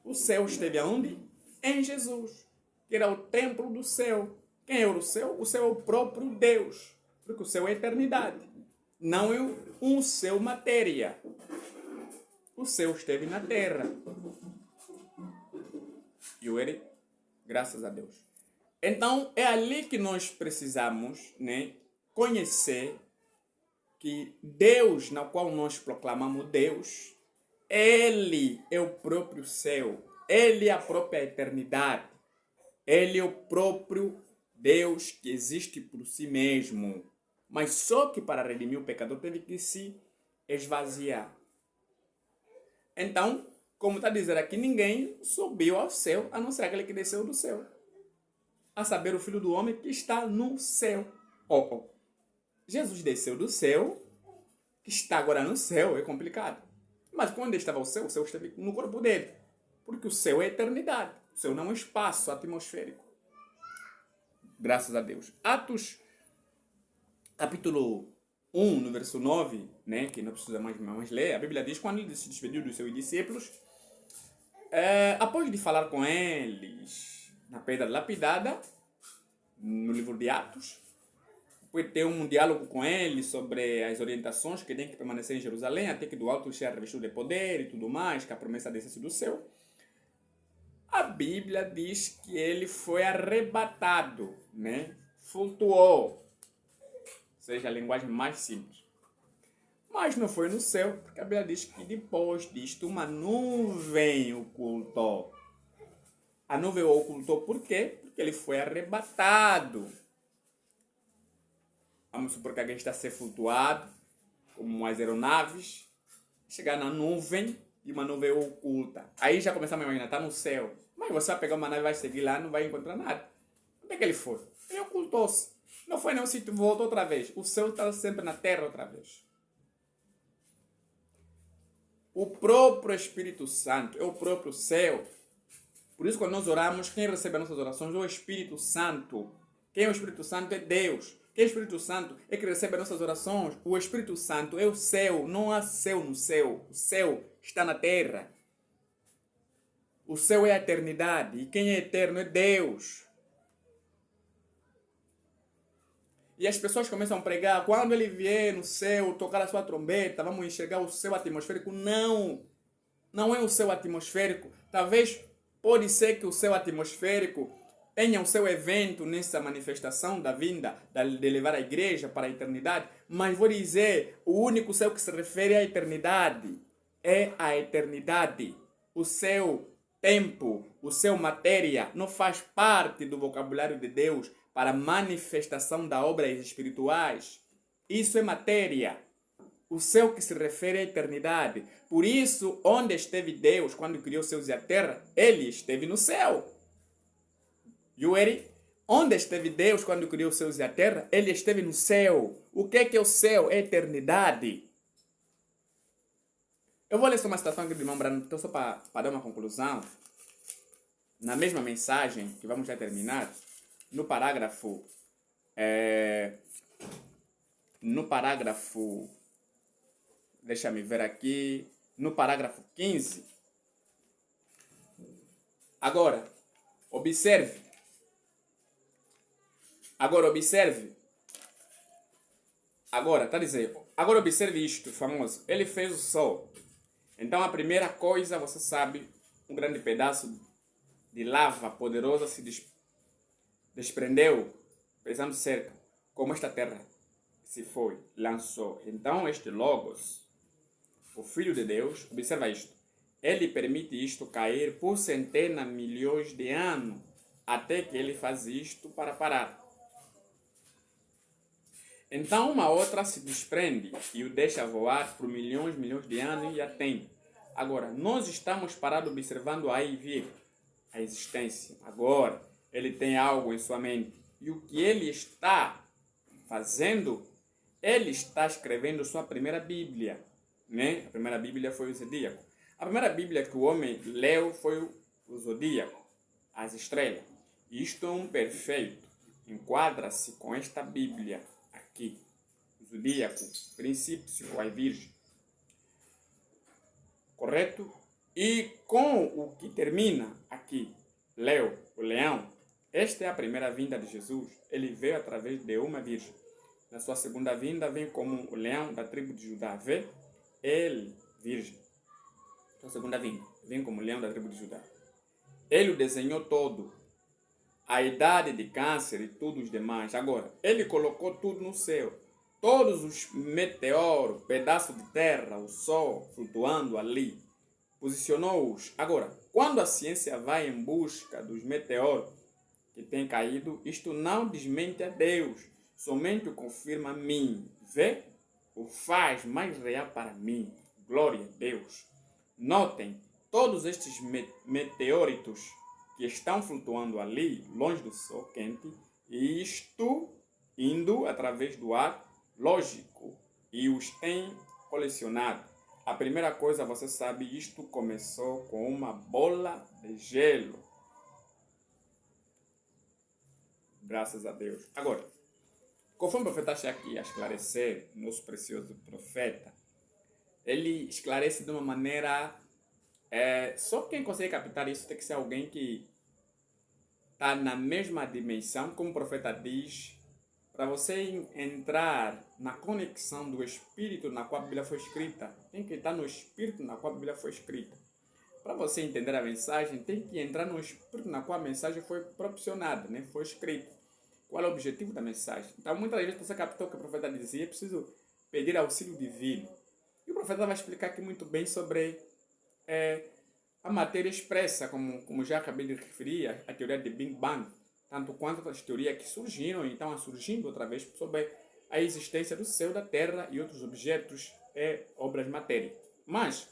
O céu esteve aonde? Em Jesus, que era o templo do céu. Quem é o céu? O céu é o próprio Deus, porque o céu é eternidade. Não é um céu matéria. O céu esteve na terra. E ele, graças a Deus. Então, é ali que nós precisamos, né, conhecer que Deus, na qual nós proclamamos Deus, Ele é o próprio céu. Ele é a própria eternidade. Ele é o próprio Deus que existe por si mesmo. Mas só que para redimir o pecador teve que se esvaziar. Então, como está dizendo aqui, ninguém subiu ao céu, a não ser aquele que desceu do céu. A saber, o Filho do Homem que está no céu. Jesus desceu do céu, que está agora no céu, é complicado. Mas quando estava o céu esteve no corpo dele. Porque o céu é eternidade. O céu não é um espaço atmosférico. Graças a Deus. Atos, capítulo 1, no verso 9, né, que não precisa mais ler, a Bíblia diz, quando ele se despediu dos seus discípulos, após de falar com eles na pedra lapidada, no livro de Atos, depois ter um diálogo com eles sobre as orientações que tem que permanecer em Jerusalém, até que do alto seja revestido de poder e tudo mais, que a promessa descesse do céu. A Bíblia diz que ele foi arrebatado, né? Flutuou. Ou seja, a linguagem mais simples. Mas não foi no céu, porque a Bíblia diz que depois disto uma nuvem ocultou. A nuvem o ocultou por quê? Porque ele foi arrebatado. Vamos supor que alguém está a ser flutuado, como as aeronaves, chegar na nuvem e uma nuvem oculta. Aí já começamos a imaginar, está no céu. Mas você vai pegar uma nave e vai seguir lá, não vai encontrar nada. Onde é que ele foi? Ele ocultou-se. Não foi nem o sítio, voltou outra vez. O céu está sempre na terra outra vez. O próprio Espírito Santo é o próprio céu. Por isso, quando nós oramos, quem recebe as nossas orações é o Espírito Santo. Quem é o Espírito Santo é Deus. Quem é o Espírito Santo é que recebe as nossas orações. O Espírito Santo é o céu. Não há céu no céu. O céu está na terra. O céu é a eternidade. E quem é eterno é Deus. E as pessoas começam a pregar, quando ele vier no céu, tocar a sua trombeta, vamos enxergar o céu atmosférico. Não! Não é o céu atmosférico. Talvez pode ser que o céu atmosférico tenha o seu evento nessa manifestação da vinda, de levar a igreja para a eternidade, mas vou dizer, o único céu que se refere à eternidade é a eternidade. O céu tempo, o céu matéria, não faz parte do vocabulário de Deus para manifestação das obras espirituais. Isso é matéria. O céu que se refere à eternidade. Por isso, onde esteve Deus quando criou os céus e a terra, ele esteve no céu. Yuri, onde esteve Deus quando criou os céus e a terra, ele esteve no céu. O que é o céu? É a eternidade. Eu vou ler só uma citação aqui do irmão Brano, então só para dar uma conclusão. Na mesma mensagem, que vamos já terminar, no parágrafo, deixa-me ver aqui, no parágrafo 15. Agora, observe. Agora, está dizendo, agora observe isto, famoso. Ele fez o sol. Então, a primeira coisa, você sabe, um grande pedaço de lava poderosa se desprendeu, pesando cerca, como esta terra se foi, lançou. Então, este Logos, o Filho de Deus, observa isto, ele permite isto cair por centenas, milhões de anos, até que ele faz isto para parar. Então, uma outra se desprende e o deixa voar por milhões de anos e a tem. Agora, nós estamos parados observando aí vir a existência. Agora, ele tem algo em sua mente. E o que ele está fazendo? Ele está escrevendo sua primeira Bíblia. Né? A primeira Bíblia foi o Zodíaco. A primeira Bíblia que o homem leu foi o Zodíaco, as estrelas. Isto é um perfeito. Enquadra-se com esta Bíblia aqui. Zodíaco, princípio, a Virgem. Correto? E com o que termina aqui, Leo, o leão, esta é a primeira vinda de Jesus. Ele veio através de uma virgem. Na sua segunda vinda, vem como o leão da tribo de Judá. Vê? Ele, virgem. Na segunda vinda, vem como o leão da tribo de Judá. Ele o desenhou todo. A idade de câncer e tudo os demais. Agora, ele colocou tudo no céu. Todos os meteoros, pedaços de terra, o sol flutuando ali. Posicionou-os. Agora, quando a ciência vai em busca dos meteoros que têm caído, isto não desmente a Deus, somente o confirma a mim. Vê? O faz mais real para mim. Glória a Deus. Notem, todos estes meteoritos que estão flutuando ali, longe do sol quente, e isto indo através do ar, lógico, e os tem colecionado. A primeira coisa, você sabe, isto começou com uma bola de gelo. Graças a Deus. Agora, conforme o profeta está aqui a esclarecer, nosso precioso profeta, ele esclarece de uma maneira... só quem consegue captar isso tem que ser alguém que está na mesma dimensão, como o profeta diz, para você entrar na conexão do Espírito na qual a Bíblia foi escrita, tem que estar no Espírito na qual a Bíblia foi escrita. Para você entender a mensagem, tem que entrar no Espírito na qual a mensagem foi proporcionada, né? Foi escrita. Qual é o objetivo da mensagem? Então, muitas vezes, você captou o que o profeta dizia, é preciso pedir auxílio divino. E o profeta vai explicar aqui muito bem sobre a matéria expressa, como já acabei de referir, a teoria de Big Bang, tanto quanto as teorias que surgiram e estão surgindo outra vez sobre a existência do céu, da terra e outros objetos e obras matéria. Mas,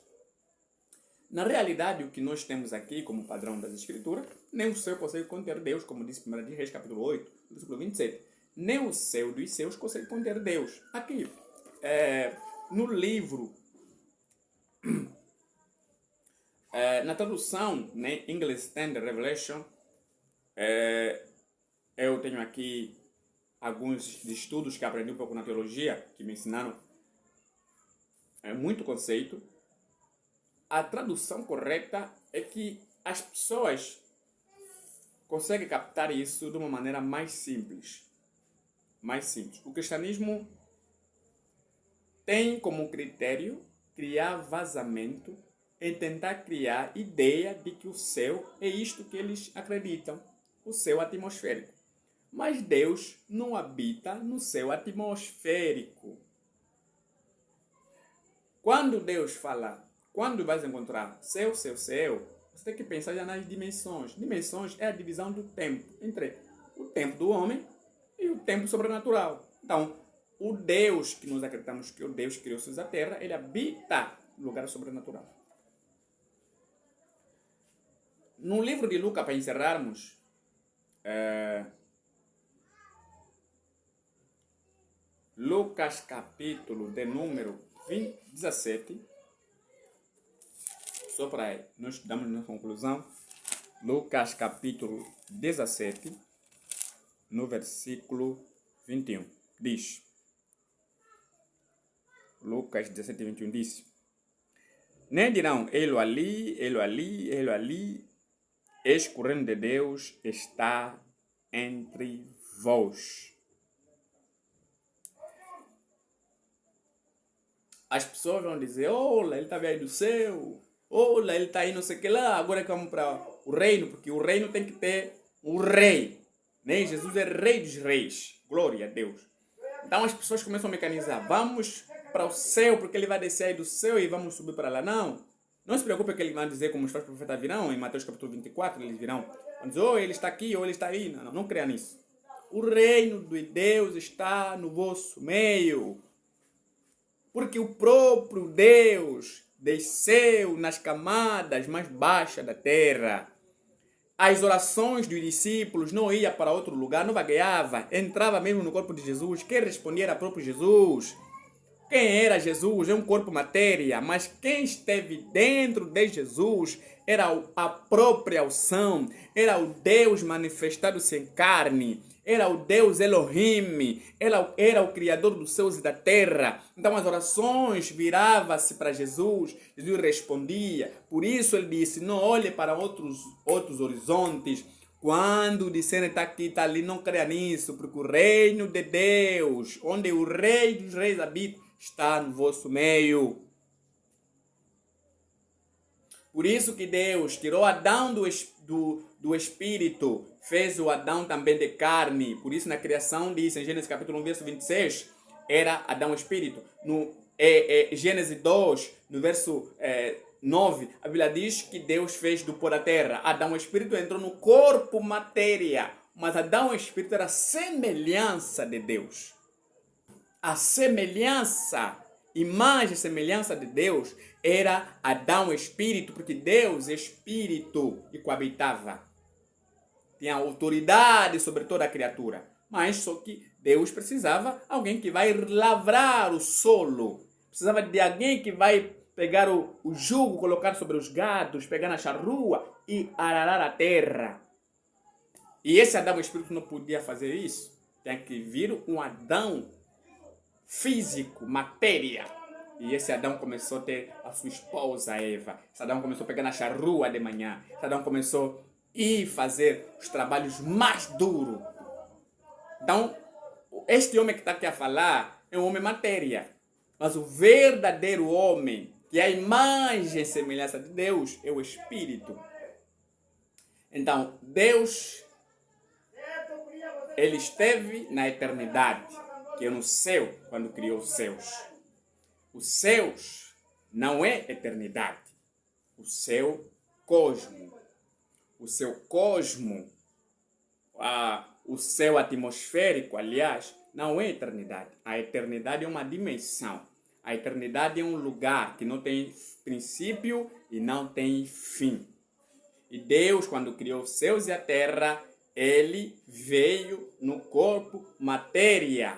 na realidade, o que nós temos aqui como padrão das Escrituras, nem o céu consegue conter Deus, como disse 1 de Reis, capítulo 8, versículo 27. Nem o céu dos céus consegue conter Deus. Aqui, no livro, na tradução, né, English Standard Revelation, eu tenho aqui alguns estudos que aprendi um pouco na teologia, que me ensinaram muito conceito. A tradução correta é que as pessoas conseguem captar isso de uma maneira mais simples. Mais simples. O cristianismo tem como critério criar vazamento e tentar criar ideia de que o céu é isto que eles acreditam, o céu atmosférico. Mas Deus não habita no céu atmosférico. Quando Deus fala, quando vais encontrar céu, céu, céu, você tem que pensar já nas dimensões. Dimensões é a divisão do tempo entre o tempo do homem e o tempo sobrenatural. Então, o Deus que nós acreditamos que o Deus que criou os céus e a terra, ele habita no lugar sobrenatural. No livro de Lucas, para encerrarmos, Lucas capítulo de número 17, só para nós estudarmos na conclusão, Lucas capítulo 17, no versículo 21, diz, Lucas 17, 21 diz, nem dirão, ele ali, ele ali, ele ali, eis que o reino de Deus está entre vós. As pessoas vão dizer, olha, ele está aí do céu, olha, ele está aí não sei o que lá, agora que vamos para o reino, porque o reino tem que ter um rei. Né? Jesus é rei dos reis, glória a Deus. Então as pessoas começam a mecanizar, vamos para o céu, porque ele vai descer aí do céu e vamos subir para lá. Não se preocupe que ele vai dizer como os falsos profetas virão, em Mateus capítulo 24, eles virão, vão dizer, ou ele está aqui, ou ele está aí. Não creia nisso. O reino de Deus está no vosso meio. Porque o próprio Deus desceu nas camadas mais baixas da terra. As orações dos discípulos não iam para outro lugar, não vagueava, entrava mesmo no corpo de Jesus. Quem respondia era o próprio Jesus. Quem era Jesus? É um corpo matéria, mas quem esteve dentro de Jesus era a própria unção, era o Deus manifestado sem carne, era o Deus Elohim, era o Criador dos céus e da terra. Então as orações viravam-se para Jesus, Jesus respondia. Por isso ele disse, não olhe para outros horizontes. Quando disserem está aqui, está ali, não creia nisso, porque o reino de Deus, onde o Rei dos Reis habita, está no vosso meio. Por isso que Deus tirou Adão do espírito, fez o Adão também de carne. Por isso na criação diz, em Gênesis capítulo 1, verso 26, era Adão espírito. No Gênesis 2, no verso 9, a Bíblia diz que Deus fez do pó da terra. Adão espírito entrou no corpo matéria, mas Adão espírito era a semelhança de Deus. A semelhança, imagem e semelhança de Deus era Adão espírito, porque Deus é espírito e coabitava. Tinha autoridade sobre toda a criatura. Mas só que Deus precisava de alguém que vai lavrar o solo. Precisava de alguém que vai pegar o jugo, colocar sobre os gados, pegar na charrua e ararar a terra. E esse Adão espírito não podia fazer isso. Tem que vir um Adão físico, matéria. E esse Adão começou a ter a sua esposa Eva. Esse Adão começou a pegar na charrua de manhã. Esse Adão começou a ir fazer os trabalhos mais duros. Então, este homem que está aqui a falar é um homem matéria. Mas o verdadeiro homem, que é a imagem e semelhança de Deus, é o Espírito. Então, Deus, ele esteve na eternidade, que é no céu, quando criou os céus. Os céus não é eternidade. O céu, cosmo. O seu cosmo, o céu atmosférico, aliás, não é eternidade. A eternidade é uma dimensão. A eternidade é um lugar que não tem princípio e não tem fim. E Deus, quando criou os céus e a terra, ele veio no corpo matéria,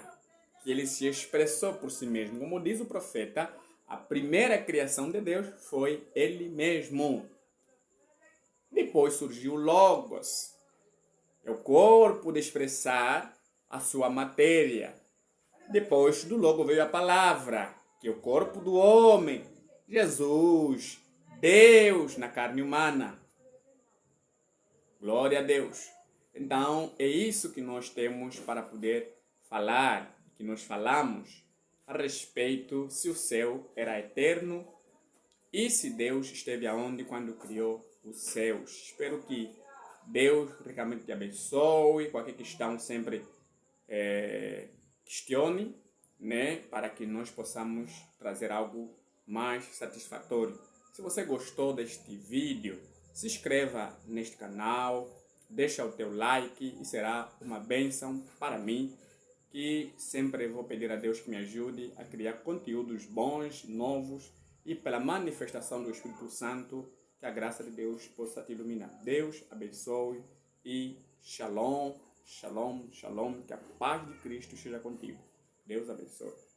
que ele se expressou por si mesmo. Como diz o profeta, a primeira criação de Deus foi ele mesmo. Depois surgiu o Logos, é o corpo de expressar a sua matéria. Depois do Logos veio a palavra, que é o corpo do homem, Jesus, Deus na carne humana. Glória a Deus. Então, é isso que nós temos para poder falar, que nós falamos a respeito se o céu era eterno e se Deus esteve aonde quando criou os céus. Espero que Deus realmente te abençoe. Qualquer questão sempre questione, né? Para que nós possamos trazer algo mais satisfatório. Se você gostou deste vídeo, se inscreva neste canal, deixa o teu like e será uma bênção para mim que sempre vou pedir a Deus que me ajude a criar conteúdos bons, novos e pela manifestação do Espírito Santo, que a graça de Deus possa te iluminar. Deus abençoe e shalom, shalom, shalom, que a paz de Cristo esteja contigo. Deus abençoe.